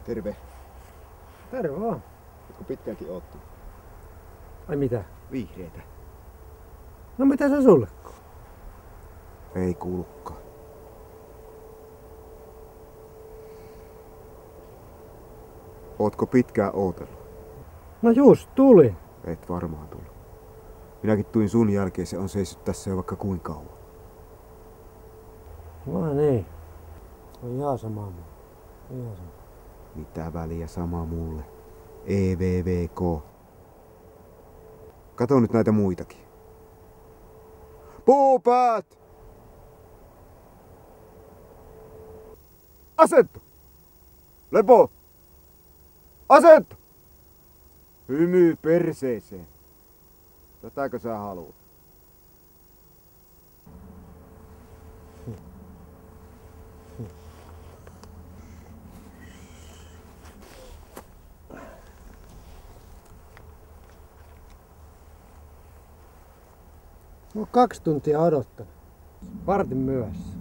Terve. Terve vaan. Ootko pitkäänkin oottu? Ai mitä? Vihreitä. No mitä se sulle? Ei kuulukaan. Ootko pitkään ootellut? No just tuli. Et varmaan tullut. Minäkin tuin sun jälkeen, se on seissyt tässä jo vaikka kuinka kauan. No niin. On ihan sama mulle. Ihan sama. Mitä väliä sama mulle? EVVK. Kato nyt näitä muitakin. Puupäät! Asettu! Lepo! Asettu! Hymy perseeseen. Tätäkö sä haluat? Mä oon 2 tuntia odottanut. Vartin myöhässä.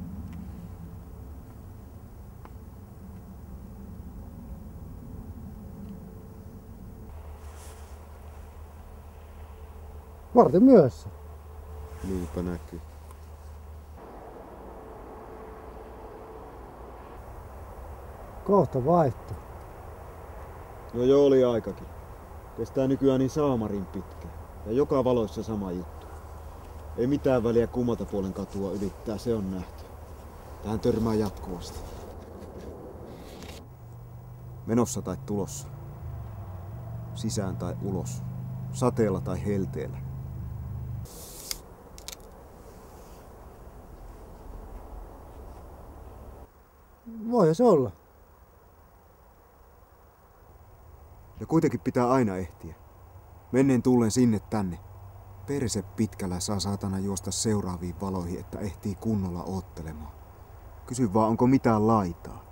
Vartin myöhässä. Niinpä näkyy. Kohta vaihto. No joo, oli aikakin. Kestää nykyään niin saamarin pitkään. Ja joka valoissa sama juttu. Ei mitään väliä kummalta puolen katua ylittää, se on nähty. Tähän törmää jatkuvasti. Menossa tai tulossa. Sisään tai ulos. Sateella tai helteellä. Voi se olla. Ja kuitenkin pitää aina ehtiä. Menneen tullen sinne tänne. Perse pitkällä saa saatana juosta seuraaviin valoihin, että ehtii kunnolla oottelemaan. Kysy vaan, onko mitään laitaa.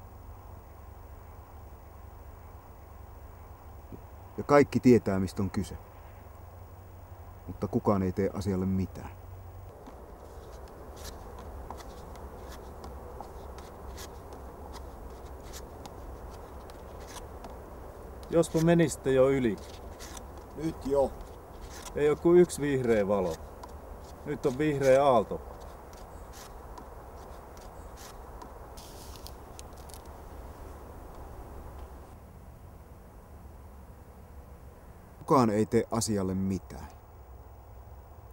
Ja kaikki tietää, mistä on kyse. Mutta kukaan ei tee asialle mitään. Jospa menisitte jo yli. Nyt jo. Ei oo kuin 1 vihreä valo. Nyt on vihreä aalto. Kukaan ei tee asialle mitään.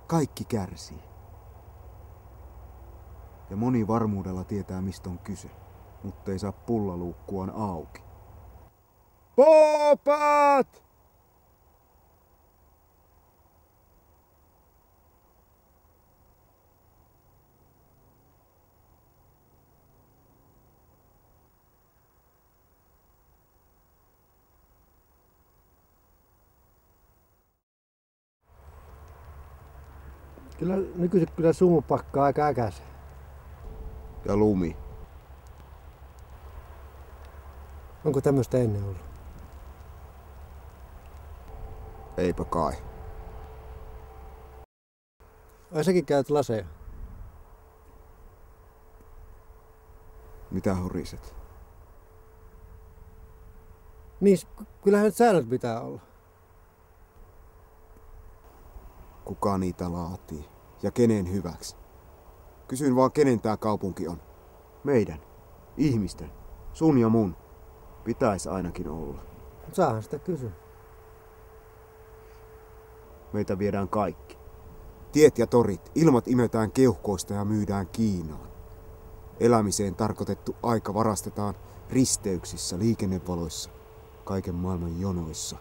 Kaikki kärsii. Ja moni varmuudella tietää, mistä on kyse, mutta ei saa pullaluukkuaan auki. Poopat! Kyllä nykyiset kyllä sumu pakkaa aika äkäisen. Ja lumi. Onko tämmöistä ennen ollut? Eipä kai. Ai säkin käyt laseja. Mitä horiset? Niin, kyllähän nyt säännöt pitää olla. Kuka niitä laatii? Ja kenen hyväksi? Kysyn vaan, kenen tää kaupunki on. Meidän. Ihmisten. Sun ja mun. Pitäis ainakin olla. Saahan sitä kysyä. Meitä viedään kaikki. Tiet ja torit, ilmat imetään keuhkoista ja myydään Kiinaan. Elämiseen tarkoitettu aika varastetaan risteyksissä, liikennevaloissa, kaiken maailman jonoissa.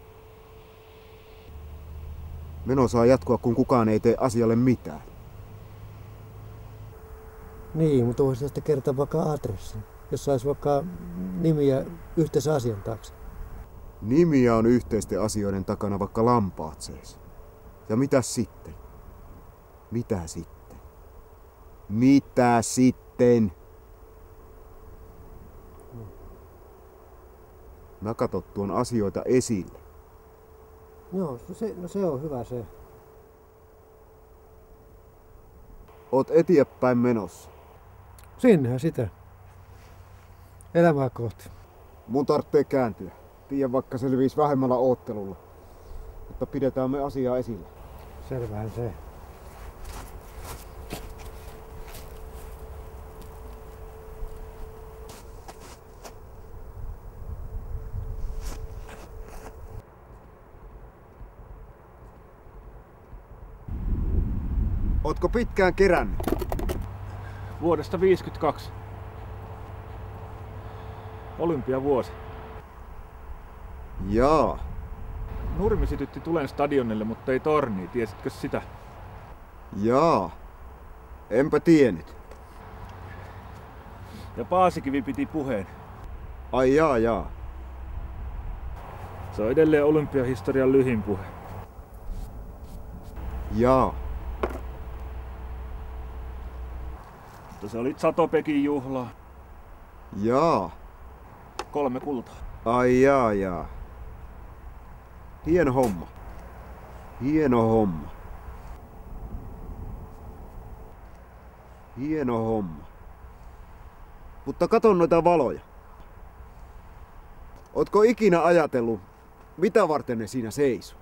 Meno saa jatkua, kun kukaan ei tee asialle mitään. Niin, mutta voisi sitten kertoa vaikka adressin, jos saisi vaikka nimiä yhteisen asian taakse. Nimiä on yhteisten asioiden takana vaikka lampaat seis. Ja mitä sitten? Mitä sitten? Mitä sitten? Mä katot tuon asioita esille. Joo, no se on hyvä se. Oot eteenpäin menossa. Sinnehän sitä. Elämää kohti. Mun tarvitsee kääntyä. Tiedän, vaikka selviisi vähemmällä oottelulla. Mutta pidetään me asiaa esillä. Selvähän se. Ootko pitkään kerännyt? Vuodesta 52. Olympiavuosi. Jaa. Nurmi sytytti tulen stadionille, mutta ei torniin. Tiesitkö sitä? Jaa. Enpä tiennyt. Ja Paasikivi piti puheen. Ai jaa. Se on edelleen olympiahistorian lyhin puhe. Jaa. Mutta se oli Satopekin juhlaa. Jaa. 3 kultaa. Ai jaa. Hieno homma. Hieno homma. Hieno homma. Mutta katon noita valoja. Ootko ikinä ajatellut, mitä varten ne siinä seisoo?